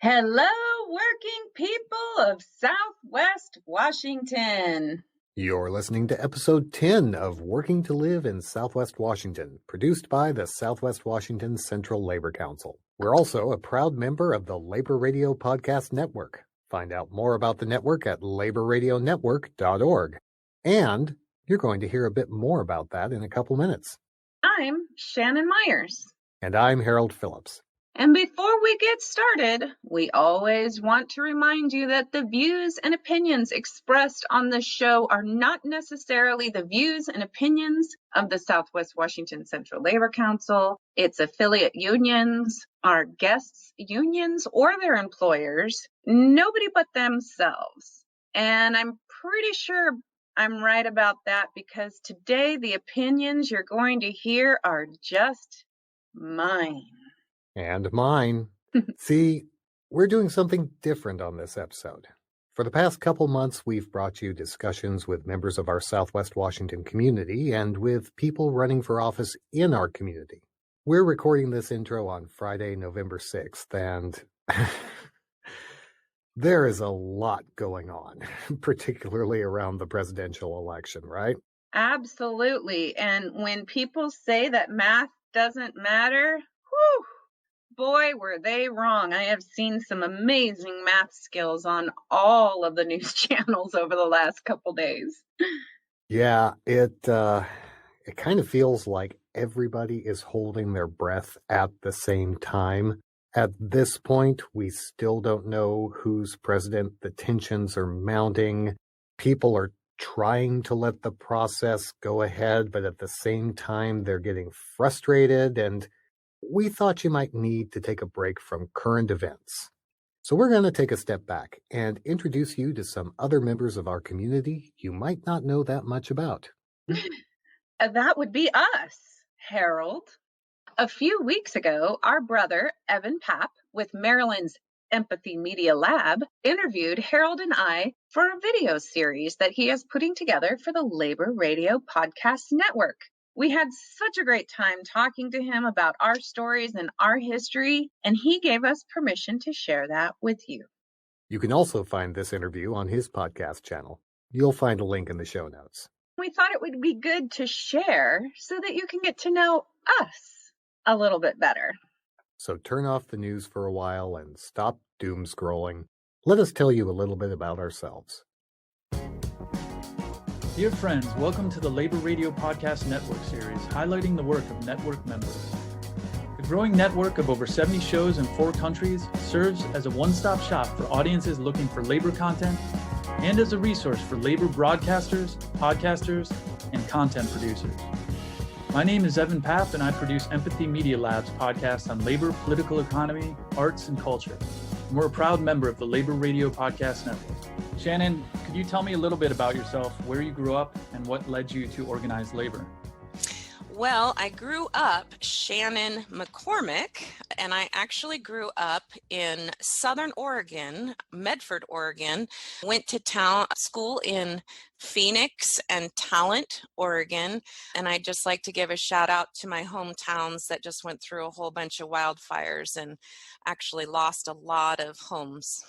Hello, working people of Southwest Washington. You're listening to episode 10 of Working to Live in Southwest Washington, produced by the Southwest Washington Central Labor Council. We're also a proud member of the Labor Radio Podcast Network. Find out more about the network at laborradionetwork.org. And you're going to hear a bit more about that in a couple minutes. I'm Shannon Myers. And I'm Harold Phillips. And before we get started, we always want to remind you that the views and opinions expressed on the show are not necessarily the views and opinions of the Southwest Washington Central Labor Council, its affiliate unions, our guests' unions, or their employers, nobody but themselves. And I'm pretty sure I'm right about that because today the opinions you're going to hear are just mine. And mine. See, we're doing something different on this episode. For the past couple months, we've brought you discussions with members of our Southwest Washington community and with people running for office in our community. We're recording this intro on Friday, November 6th, and there is a lot going on, particularly around the presidential election, right? Absolutely. And when people say that math doesn't matter, whew, boy, were they wrong. I have seen some amazing math skills on all of the news channels over the last couple days. Yeah, it kind of feels like everybody is holding their breath at the same time. At this point, we still don't know who's president. The tensions are mounting. People are trying to let the process go ahead, but at the same time, they're getting frustrated, and we thought you might need to take a break from current events. So we're going to take a step back and introduce you to some other members of our community you might not know that much about. That would be us, Harold. A few weeks ago, our brother, Evan Papp, with Maryland's Empathy Media Lab, interviewed Harold and I for a video series that he is putting together for the Labor Radio Podcast Network. We had such a great time talking to him about our stories and our history, and he gave us permission to share that with you. You can also find this interview on his podcast channel. You'll find a link in the show notes. We thought it would be good to share so that you can get to know us a little bit better. So turn off the news for a while and stop doom scrolling. Let us tell you a little bit about ourselves. Dear friends, welcome to the Labor Radio Podcast Network series, highlighting the work of network members. The growing network of over 70 shows in 4 countries serves as a one-stop shop for audiences looking for labor content and as a resource for labor broadcasters, podcasters, and content producers. My name is Evan Papp, and I produce Empathy Media Lab's podcast on labor, political economy, arts, and culture. And we're a proud member of the Labor Radio Podcast Network. Shannon, could you tell me a little bit about yourself, where you grew up, and what led you to organize labor? Well, I grew up Shannon McCormick, and I actually grew up in Southern Oregon, Medford, Oregon. Went to school in Phoenix and Talent, Oregon. And I'd just like to give a shout out to my hometowns that just went through a whole bunch of wildfires and actually lost a lot of homes.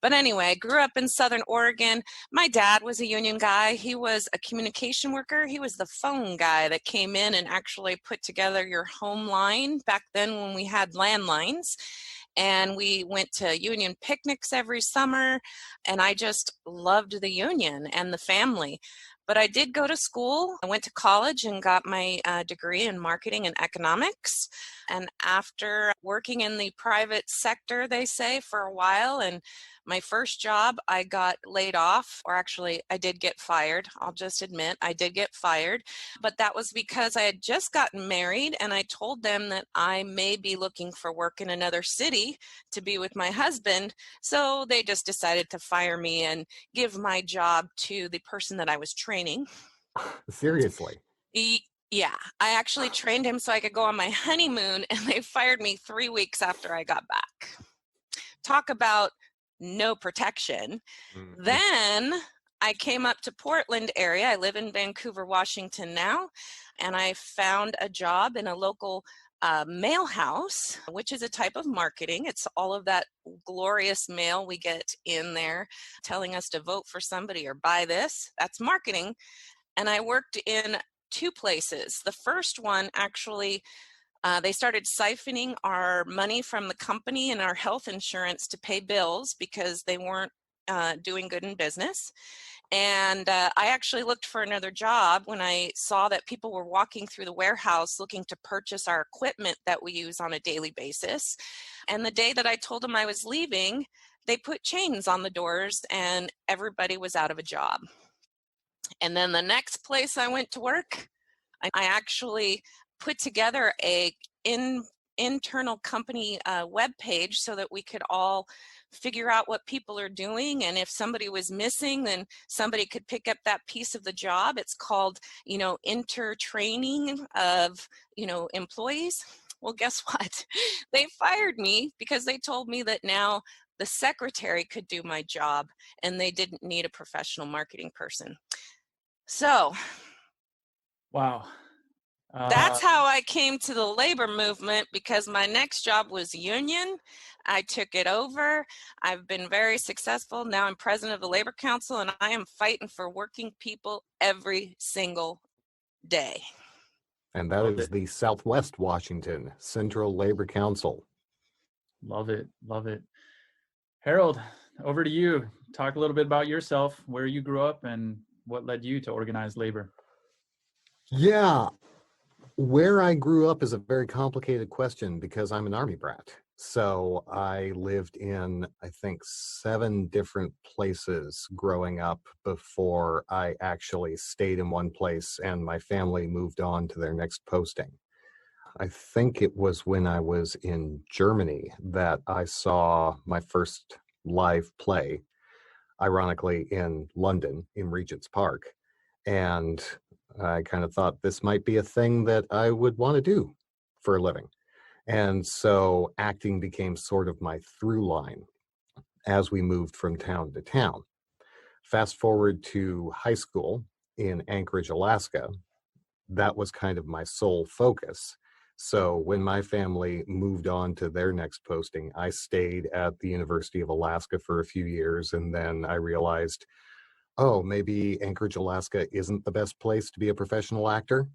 But anyway, I grew up in Southern Oregon. My dad was a union guy. He was a communication worker. He was the phone guy that came in and actually put together your home line back then when we had landlines. And we went to union picnics every summer. And I just loved the union and the family. But I did go to school. I went to college and got my degree in marketing and economics. And after working in the private sector, they say, for a while, and my first job, I got laid off, or actually I did get fired. I'll just admit I did get fired, but that was because I had just gotten married and I told them that I may be looking for work in another city to be with my husband. So they just decided to fire me and give my job to the person that I was training. Seriously? Yeah, I actually trained him so I could go on my honeymoon, and they fired me 3 weeks after I got back. Talk about no protection. Mm-hmm. Then I came up to Portland area. I live in Vancouver, Washington now, and I found a job in a local mail house, which is a type of marketing. It's all of that glorious mail we get in there telling us to vote for somebody or buy this. That's marketing. And I worked in two places. The first one, actually, they started siphoning our money from the company and our health insurance to pay bills because they weren't doing good in business. And I actually looked for another job when I saw that people were walking through the warehouse looking to purchase our equipment that we use on a daily basis. And the day that I told them I was leaving, they put chains on the doors and everybody was out of a job. And then the next place I went to work, I actually put together a internal company web page so that we could all figure out what people are doing, and if somebody was missing, then somebody could pick up that piece of the job. It's called, intertraining of, employees. Well, guess what? They fired me because they told me that now the secretary could do my job and they didn't need a professional marketing person. So Wow. That's how I came to the labor movement, because my next job was union. I took it over. I've been very successful. Now I'm president of the Labor Council, and I am fighting for working people every single day. And that is the Southwest Washington Central Labor Council. Love it. Love it. Harold, over to you. Talk a little bit about yourself, where you grew up, and what led you to organized labor. Yeah. Where I grew up is a very complicated question because I'm an Army brat. So I lived in, I think, 7 different places growing up before I actually stayed in one place and my family moved on to their next posting. I think it was when I was in Germany that I saw my first live play, ironically in London, in Regent's Park. And I kind of thought this might be a thing that I would want to do for a living. And so acting became sort of my through line as we moved from town to town. Fast forward to high school in Anchorage, Alaska, that was kind of my sole focus. So when my family moved on to their next posting, I stayed at the University of Alaska for a few years, and then I realized, oh, maybe Anchorage, Alaska isn't the best place to be a professional actor.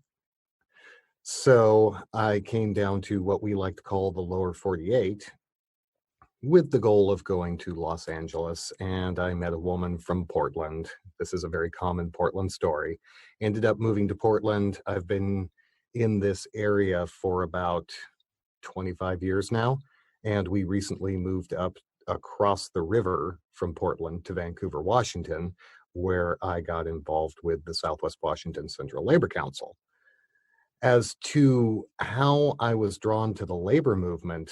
So I came down to what we like to call the lower 48 with the goal of going to Los Angeles. And I met a woman from Portland. This is a very common Portland story. Ended up moving to Portland. I've been in this area for about 25 years now. And we recently moved up across the river from Portland to Vancouver, Washington, where I got involved with the Southwest Washington Central Labor Council. As to how I was drawn to the labor movement,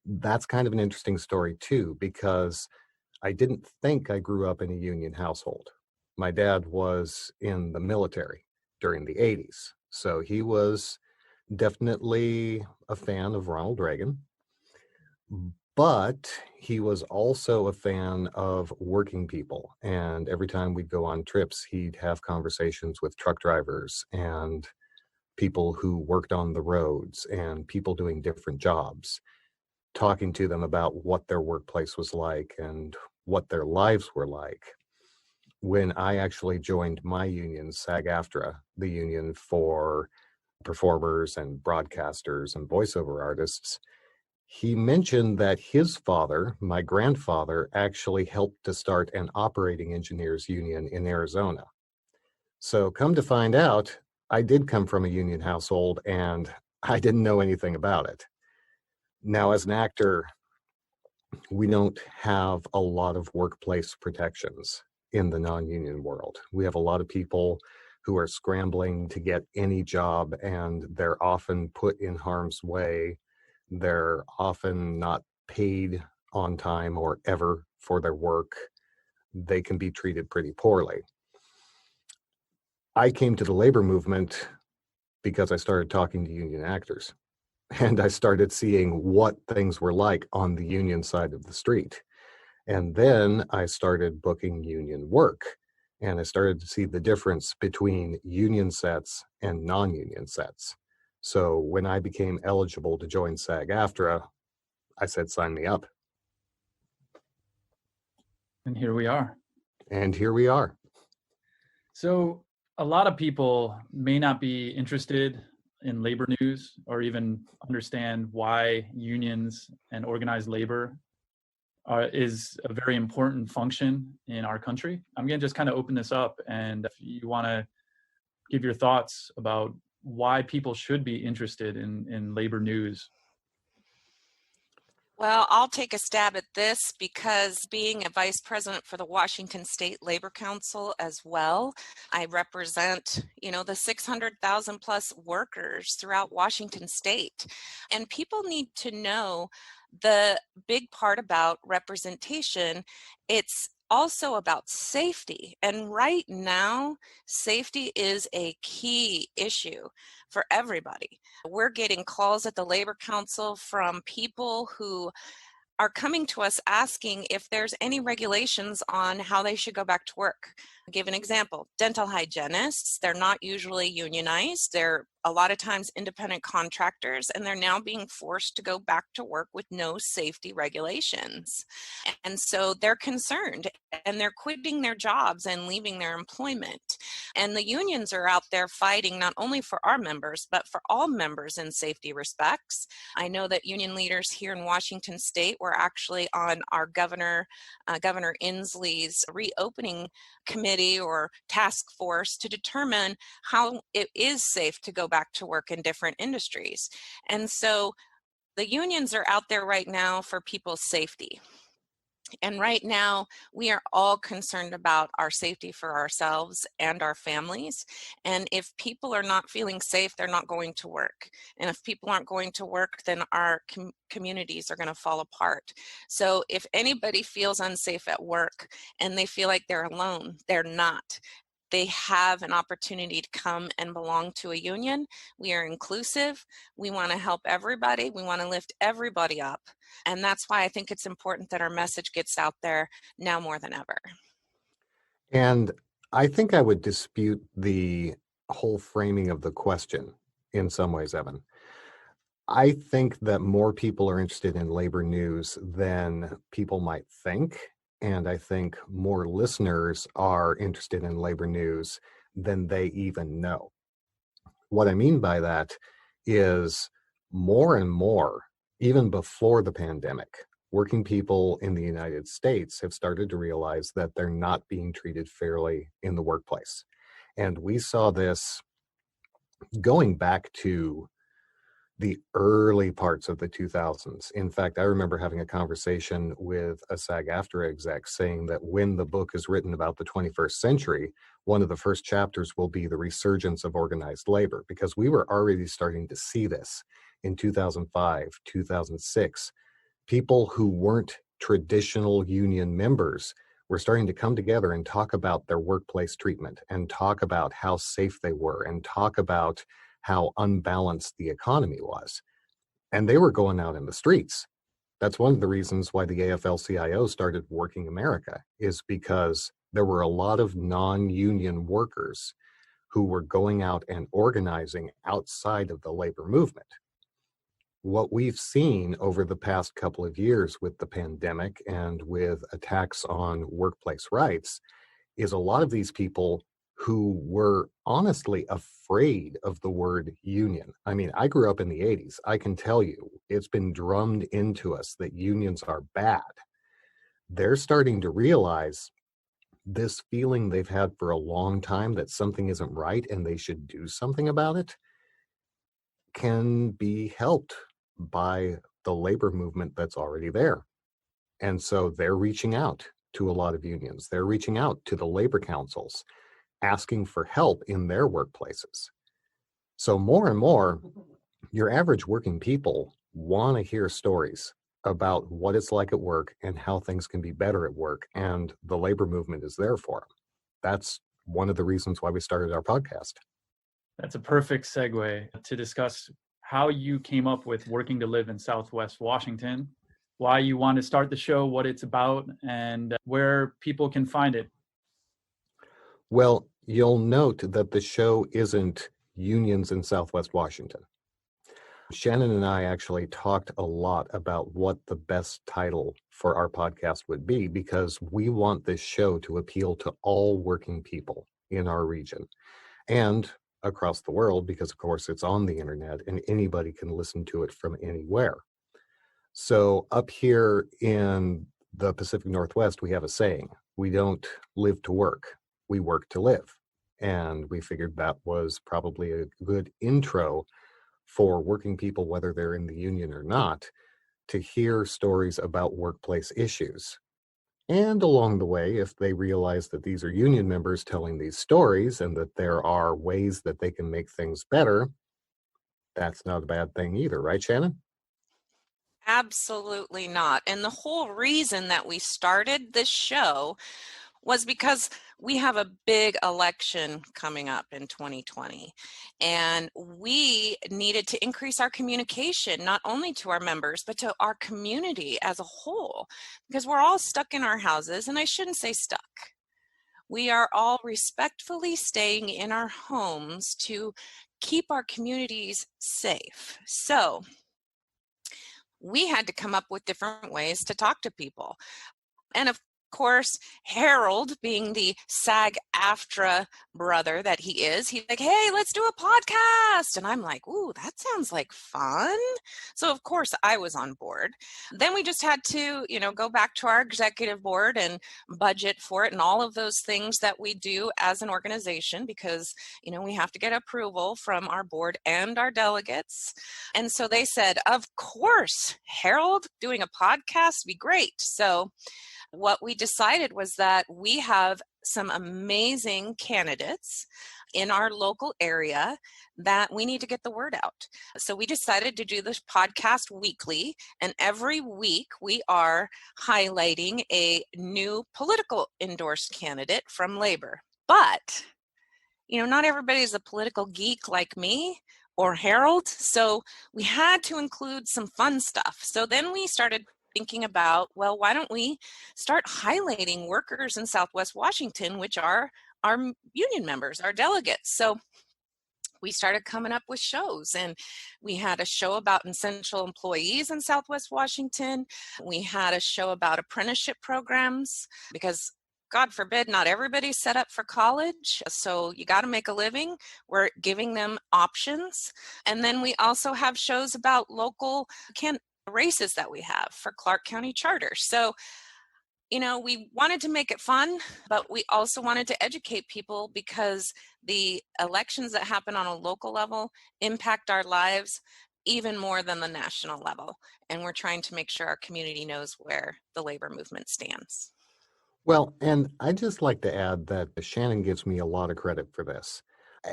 that's kind of an interesting story too, because I didn't think I grew up in a union household. My dad was in the military during the 80s, so he was definitely a fan of Ronald Reagan. But he was also a fan of working people. And every time we'd go on trips, he'd have conversations with truck drivers and people who worked on the roads and people doing different jobs, talking to them about what their workplace was like and what their lives were like. When I actually joined my union, SAG-AFTRA, the union for performers and broadcasters and voiceover artists, he mentioned that his father, my grandfather, actually helped to start an operating engineers union in Arizona. So come to find out, I did come from a union household and I didn't know anything about it. Now, as an actor, we don't have a lot of workplace protections in the non-union world. We have a lot of people who are scrambling to get any job, and they're often put in harm's way. They're often not paid on time or ever for their work. They can be treated pretty poorly. I came to the labor movement because I started talking to union actors, and I started seeing what things were like on the union side of the street. And then I started booking union work, and I started to see the difference between union sets and non-union sets. So when I became eligible to join SAG-AFTRA, I said, sign me up. And here we are. And here we are. So a lot of people may not be interested in labor news or even understand why unions and organized labor is a very important function in our country. I'm going to just kind of open this up, and if you want to give your thoughts about why people should be interested in labor news. Well, I'll take a stab at this because being a vice president for the Washington State Labor Council as well, I represent, the 600,000 plus workers throughout Washington State. And people need to know the big part about representation. It's also about safety. And right now, safety is a key issue for everybody. We're getting calls at the Labor Council from people who are coming to us asking if there's any regulations on how they should go back to work. I'll give an example. Dental hygienists, they're not usually unionized. They're a lot of times independent contractors, and they're now being forced to go back to work with no safety regulations. And so they're concerned, and they're quitting their jobs and leaving their employment. And the unions are out there fighting not only for our members, but for all members in safety respects. I know that union leaders here in Washington State were actually on our Governor Inslee's reopening committee or task force to determine how it is safe to go back to work in different industries. And so the unions are out there right now for people's safety. And right now, we are all concerned about our safety for ourselves and our families. And if people are not feeling safe, they're not going to work. And if people aren't going to work, then our communities are going to fall apart. So if anybody feels unsafe at work and they feel like they're alone, they're not. They have an opportunity to come and belong to a union. We are inclusive. We want to help everybody. We want to lift everybody up. And that's why I think it's important that our message gets out there now more than ever. And I think I would dispute the whole framing of the question in some ways, Evan. I think that more people are interested in labor news than people might think. And I think more listeners are interested in labor news than they even know. What I mean by that is more and more, even before the pandemic, working people in the United States have started to realize that they're not being treated fairly in the workplace. And we saw this going back to the early parts of the 2000s. In fact, I remember having a conversation with a SAG-AFTRA exec saying that when the book is written about the 21st century, one of the first chapters will be the resurgence of organized labor, because we were already starting to see this in 2005, 2006. People who weren't traditional union members were starting to come together and talk about their workplace treatment and talk about how safe they were and talk about how unbalanced the economy was. And they were going out in the streets. That's one of the reasons why the AFL-CIO started Working America, is because there were a lot of non-union workers who were going out and organizing outside of the labor movement. What we've seen over the past couple of years with the pandemic and with attacks on workplace rights is a lot of these people who were honestly afraid of the word union. I mean, I grew up in the 80s. I can tell you, it's been drummed into us that unions are bad. They're starting to realize this feeling they've had for a long time that something isn't right and they should do something about it can be helped by the labor movement that's already there. And so they're reaching out to a lot of unions. They're reaching out to the labor councils, asking for help in their workplaces. So more and more, your average working people want to hear stories about what it's like at work and how things can be better at work, and the labor movement is there for them. That's one of the reasons why we started our podcast. That's a perfect segue to discuss how you came up with Working to Live in Southwest Washington, why you want to start the show, what it's about, and where people can find it. Well, you'll note that the show isn't unions in Southwest Washington. Shannon and I actually talked a lot about what the best title for our podcast would be, because we want this show to appeal to all working people in our region and across the world, because of course it's on the internet and anybody can listen to it from anywhere. So up here in the Pacific Northwest, we have a saying: we don't live to work, we work to live. And we figured that was probably a good intro for working people, whether they're in the union or not, to hear stories about workplace issues. And along the way, if they realize that these are union members telling these stories and that there are ways that they can make things better, that's not a bad thing either, right, Shannon? Absolutely not. And the whole reason that we started this show was because we have a big election coming up in 2020. And we needed to increase our communication, not only to our members, but to our community as a whole, because we're all stuck in our houses. And I shouldn't say stuck. We are all respectfully staying in our homes to keep our communities safe. So we had to come up with different ways to talk to people. And of course, Harold, being the SAG-AFTRA brother that he is, he's like, hey, let's do a podcast. And I'm like, ooh, that sounds like fun. So of course I was on board. Then we just had to, go back to our executive board and budget for it and all of those things that we do as an organization, because, we have to get approval from our board and our delegates. And so they said, of course, Harold, doing a podcast would be great. So what we decided was that we have some amazing candidates in our local area that we need to get the word out. So we decided to do this podcast weekly, and every week we are highlighting a new political endorsed candidate from labor. But, not everybody's a political geek like me or Harold, so we had to include some fun stuff. So then we started thinking about, well, why don't we start highlighting workers in Southwest Washington, which are our union members, our delegates. So we started coming up with shows, and we had a show about essential employees in Southwest Washington. We had a show about apprenticeship programs, because God forbid, not everybody's set up for college, so you got to make a living. We're giving them options. And then we also have shows about local races that we have for Clark County Charter. So, we wanted to make it fun, but we also wanted to educate people, because the elections that happen on a local level impact our lives even more than the national level. And we're trying to make sure our community knows where the labor movement stands. Well, and I'd just like to add that Shannon gives me a lot of credit for this.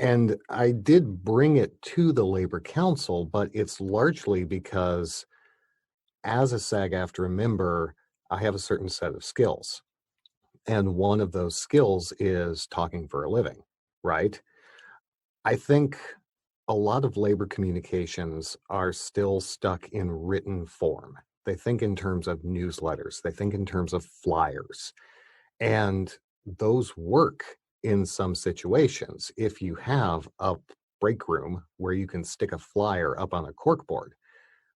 And I did bring it to the Labor Council, but it's largely because as a SAG-AFTRA member, I have a certain set of skills. And one of those skills is talking for a living, right? I think a lot of labor communications are still stuck in written form. They think in terms of newsletters, they think in terms of flyers. And those work in some situations if you have a break room where you can stick a flyer up on a corkboard.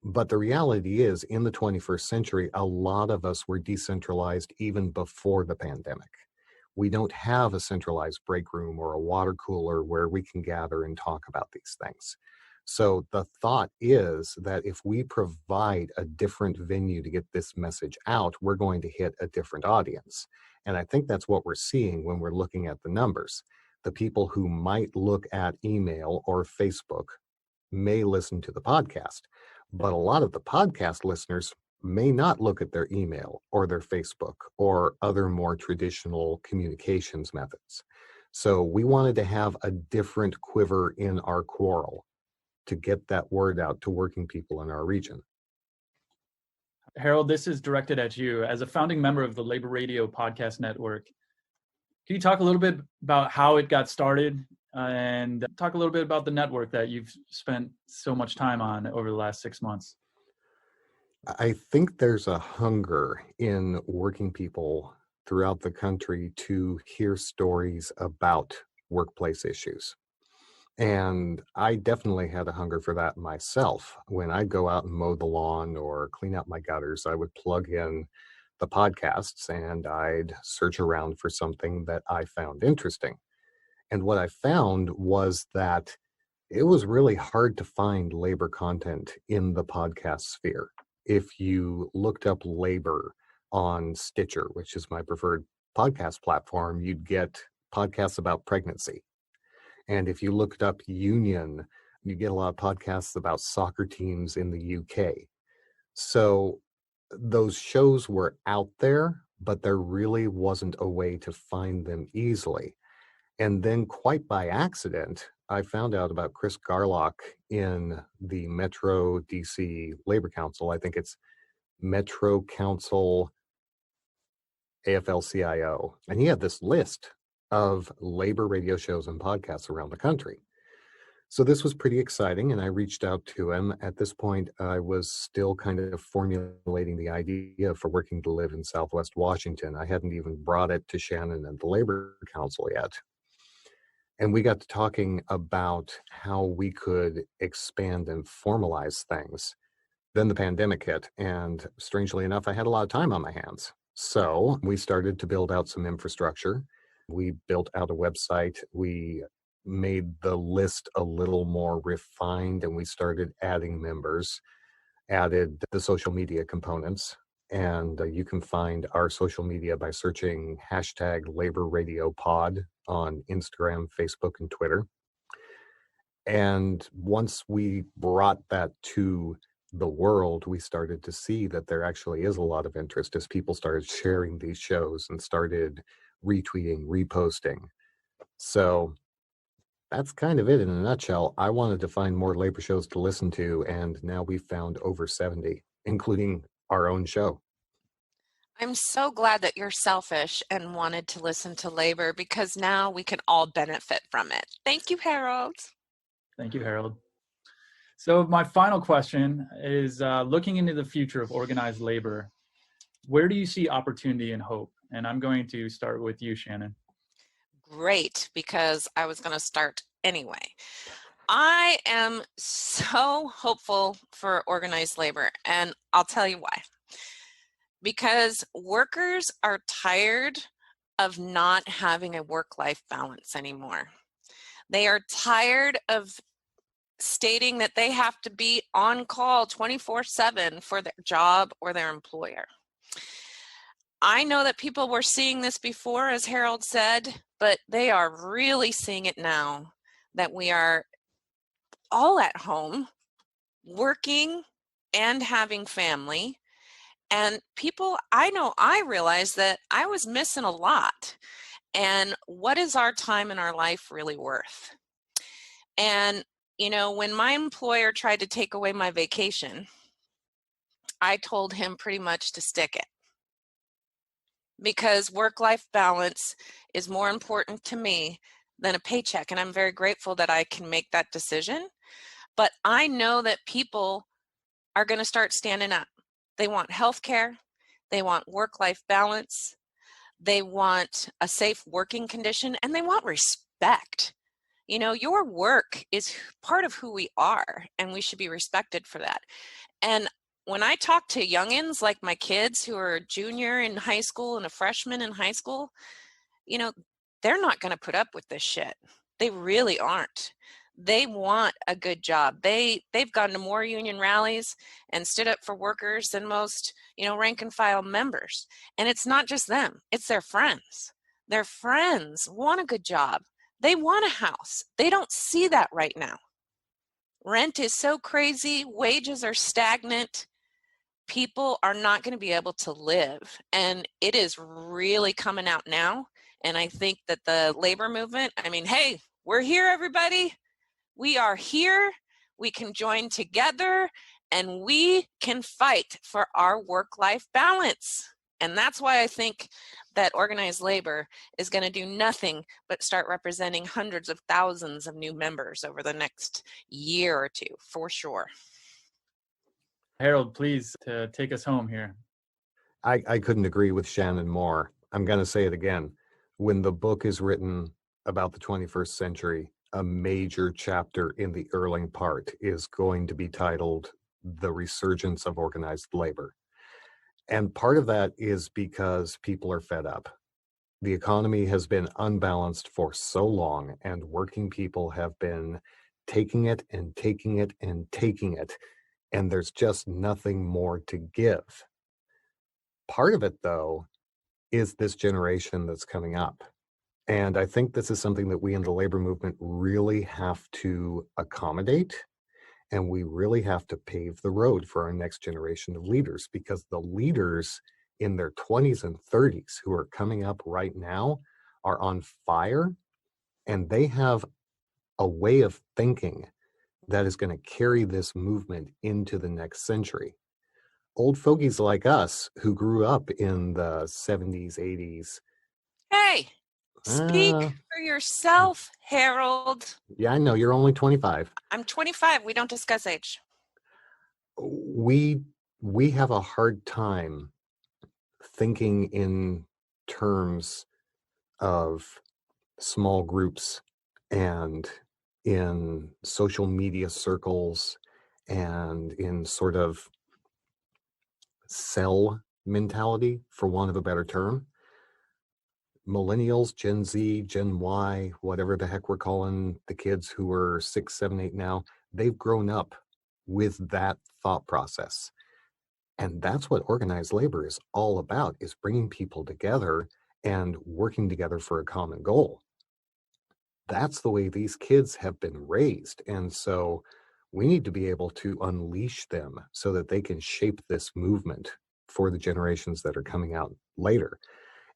But the reality is, in the 21st century, a lot of us were decentralized even before the pandemic. We don't have a centralized break room or a water cooler where we can gather and talk about these things. So the thought is that if we provide a different venue to get this message out, we're going to hit a different audience. And I think that's what we're seeing when we're looking at the numbers. The people who might look at email or Facebook may listen to the podcast, but a lot of the podcast listeners may not look at their email or their Facebook or other more traditional communications methods. So we wanted to have a different quiver in our quarrel to get that word out to working people in our region. Harold, this is directed at you. As a founding member of the Labor Radio Podcast Network, can you talk a little bit about how it got started and talk a little bit about the network that you've spent so much time on over the last 6 months? I think there's a hunger in working people throughout the country to hear stories about workplace issues. And I definitely had a hunger for that myself. When I'd go out and mow the lawn or clean out my gutters, I would plug in the podcasts and I'd search around for something that I found interesting. And what I found was that it was really hard to find labor content in the podcast sphere. If you looked up labor on Stitcher, which is my preferred podcast platform, you'd get podcasts about pregnancy. And if you looked up union, you get a lot of podcasts about soccer teams in the UK. So those shows were out there, but there really wasn't a way to find them easily. And then, quite by accident, I found out about Chris Garlock in the Metro DC Labor Council. I think it's Metro Council AFL-CIO. And he had this list of labor radio shows and podcasts around the country. So this was pretty exciting, and I reached out to him. At this point, I was still kind of formulating the idea for Working to Live in Southwest Washington. I hadn't even brought it to Shannon and the Labor Council yet. And we got to talking about how we could expand and formalize things. Then the pandemic hit, and strangely enough, I had a lot of time on my hands. So we started to build out some infrastructure. We built out a website. We made the list a little more refined, and we started adding members, added the social media components. And you can find our social media by searching hashtag Labor Radio Pod on Instagram, Facebook, and Twitter. And once we brought that to the world, we started to see that there actually is a lot of interest as people started sharing these shows and started retweeting, reposting. So that's kind of it in a nutshell. I wanted to find more labor shows to listen to, and now we've found over 70, including our own show. I'm so glad that you're selfish and wanted to listen to labor, because now we can all benefit from it. Thank you, Harold. Thank you, Harold. So my final question is, looking into the future of organized labor, where do you see opportunity and hope? And I'm going to start with you, Shannon. Great, because I was going to start anyway. I am so hopeful for organized labor, and I'll tell you why. Because workers are tired of not having a work-life balance anymore. They are tired of stating that they have to be on call 24/7 for their job or their employer. I know that people were seeing this before, as Harold said, but they are really seeing it now that we are all at home, working and having family. And people, I realized that I was missing a lot. And what is our time in our life really worth? And, when my employer tried to take away my vacation, I told him pretty much to stick it. Because work-life balance is more important to me than a paycheck. And I'm very grateful that I can make that decision. But I know that people are going to start standing up. They want health care. They want work-life balance. They want a safe working condition, and they want respect. Your work is part of who we are, and we should be respected for that. And when I talk to youngins like my kids who are a junior in high school and a freshman in high school, they're not going to put up with this shit. They really aren't. They want a good job. They've gone to more union rallies and stood up for workers than most, rank and file members. And it's not just them, it's their friends. Their friends want a good job. They want a house. They don't see that right now. Rent is so crazy, wages are stagnant. People are not going to be able to live. And it is really coming out now. And I think that the labor movement, hey, we're here, everybody. We are here. We can join together and we can fight for our work-life balance. And that's why I think that organized labor is going to do nothing but start representing hundreds of thousands of new members over the next year or two, for sure. Harold, please take us home here. I couldn't agree with Shannon more. I'm going to say it again. When the book is written about the 21st century, a major chapter in the Erling part is going to be titled The Resurgence of Organized Labor. And part of that is because people are fed up. The economy has been unbalanced for so long, and working people have been taking it and taking it and taking it, and there's just nothing more to give. Part of it, though, is this generation that's coming up. And I think this is something that we in the labor movement really have to accommodate, and we really have to pave the road for our next generation of leaders, because the leaders in their 20s and 30s who are coming up right now are on fire, and they have a way of thinking that is going to carry this movement into the next century. Old fogies like us who grew up in the 70s, 80s. Hey, speak for yourself, Harold. Yeah, I know, you're only 25. I'm 25. We don't discuss age. We have a hard time thinking in terms of small groups and in social media circles and in sort of cell mentality, for want of a better term. Millennials, Gen Z, Gen Y, whatever the heck we're calling the kids who are 6, 7, 8 now, they've grown up with that thought process. And that's what organized labor is all about, is bringing people together and working together for a common goal. That's the way these kids have been raised. And so we need to be able to unleash them so that they can shape this movement for the generations that are coming out later.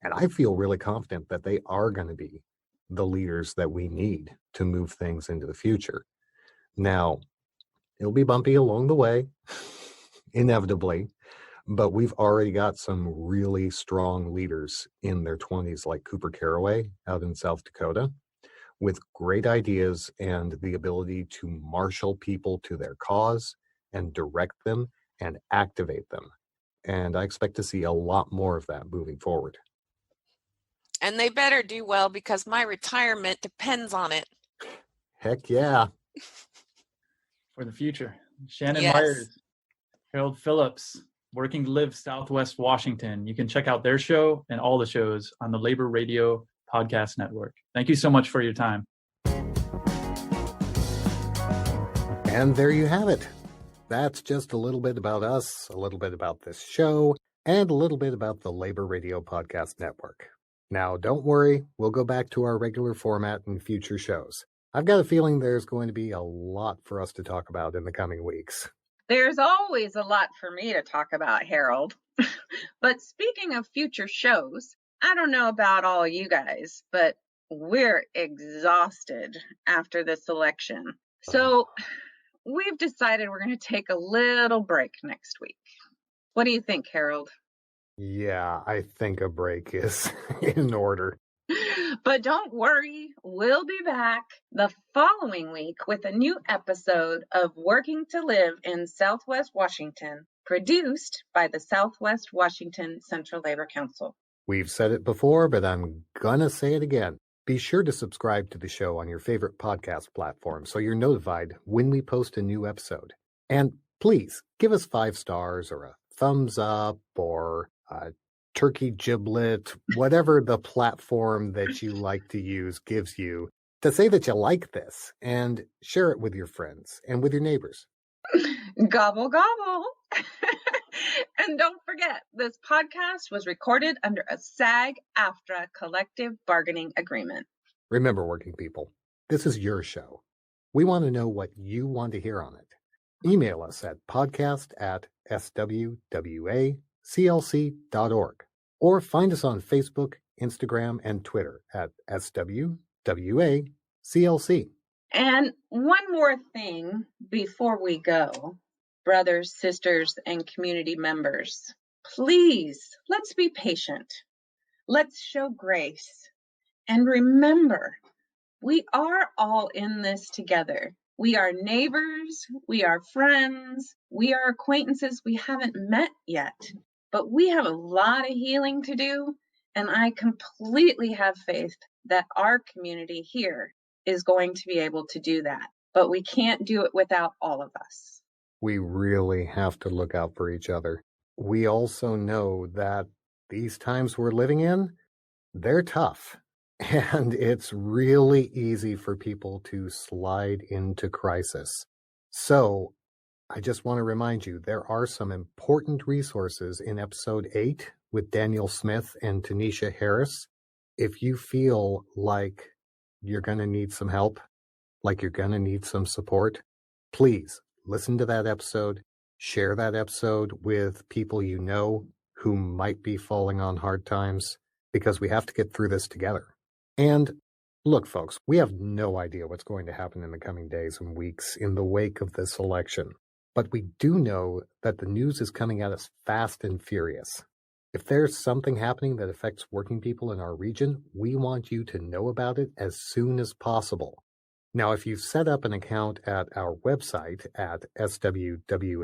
And I feel really confident that they are going to be the leaders that we need to move things into the future. Now, it'll be bumpy along the way, inevitably, but we've already got some really strong leaders in their 20s, like Cooper Caraway out in South Dakota, with great ideas and the ability to marshal people to their cause and direct them and activate them. And I expect to see a lot more of that moving forward. And they better do well, because my retirement depends on it. Heck yeah. For the future. Shannon Yes. Myers, Harold Phillips, Working to Live Southwest Washington. You can check out their show and all the shows on the Labor Radio Podcast Network. Thank you so much for your time. And there you have it. That's just a little bit about us, a little bit about this show, and a little bit about the Labor Radio Podcast Network. Now, don't worry, we'll go back to our regular format in future shows. I've got a feeling there's going to be a lot for us to talk about in the coming weeks. There's always a lot for me to talk about, Harold. But speaking of future shows, I don't know about all you guys, but we're exhausted after this election. So we've decided we're going to take a little break next week. What do you think, Harold? Yeah, I think a break is in order. But don't worry, we'll be back the following week with a new episode of Working to Live in Southwest Washington, produced by the Southwest Washington Central Labor Council. We've said it before, but I'm gonna say it again. Be sure to subscribe to the show on your favorite podcast platform so you're notified when we post a new episode. And please give us 5 stars or a thumbs up or a turkey giblet, whatever the platform that you like to use gives you, to say that you like this, and share it with your friends and with your neighbors. Gobble, gobble. And don't forget, this podcast was recorded under a SAG-AFTRA collective bargaining agreement. Remember, working people, this is your show. We want to know what you want to hear on it. Email us at podcast@swwaclc.org. Or find us on Facebook, Instagram, and Twitter at SWWACLC. And one more thing before we go, brothers, sisters, and community members, please, let's be patient. Let's show grace. And remember, we are all in this together. We are neighbors, we are friends, we are acquaintances we haven't met yet. But we have a lot of healing to do, and I completely have faith that our community here is going to be able to do that. But we can't do it without all of us. We really have to look out for each other. We also know that these times we're living in, they're tough. And it's really easy for people to slide into crisis. So I just want to remind you, there are some important resources in episode 8 with Daniel Smith and Tanisha Harris. If you feel like you're going to need some help, like you're going to need some support, please listen to that episode, share that episode with people you know who might be falling on hard times, because we have to get through this together. And look, folks, we have no idea what's going to happen in the coming days and weeks in the wake of this election. But we do know that the news is coming at us fast and furious. If there's something happening that affects working people in our region, we want you to know about it as soon as possible. Now, if you've set up an account at our website at swwaclc.org,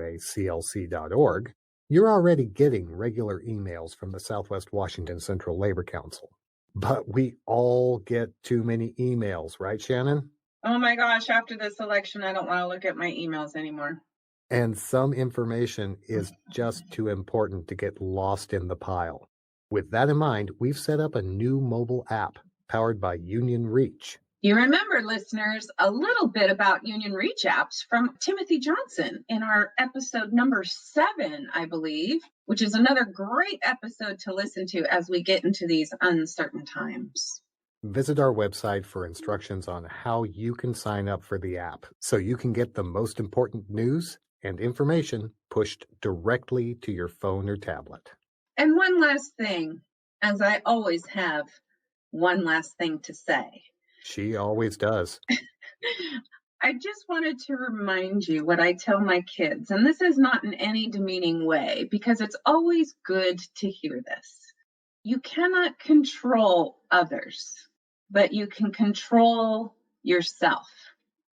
you're already getting regular emails from the Southwest Washington Central Labor Council. But we all get too many emails, right, Shannon? Oh my gosh, after this election, I don't want to look at my emails anymore. And some information is just too important to get lost in the pile. With that in mind, we've set up a new mobile app powered by Union Reach. You remember, listeners, a little bit about Union Reach apps from Timothy Johnson in our episode number 7, I believe, which is another great episode to listen to as we get into these uncertain times. Visit our website for instructions on how you can sign up for the app so you can get the most important news and information pushed directly to your phone or tablet. And one last thing, as I always have one last thing to say. She always does. I just wanted to remind you what I tell my kids, and this is not in any demeaning way, because it's always good to hear this. You cannot control others, but you can control yourself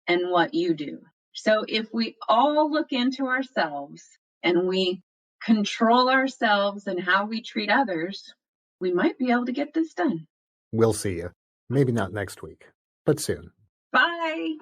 and what you do. So if we all look into ourselves and we control ourselves and how we treat others, we might be able to get this done. We'll see you. Maybe not next week, but soon. Bye.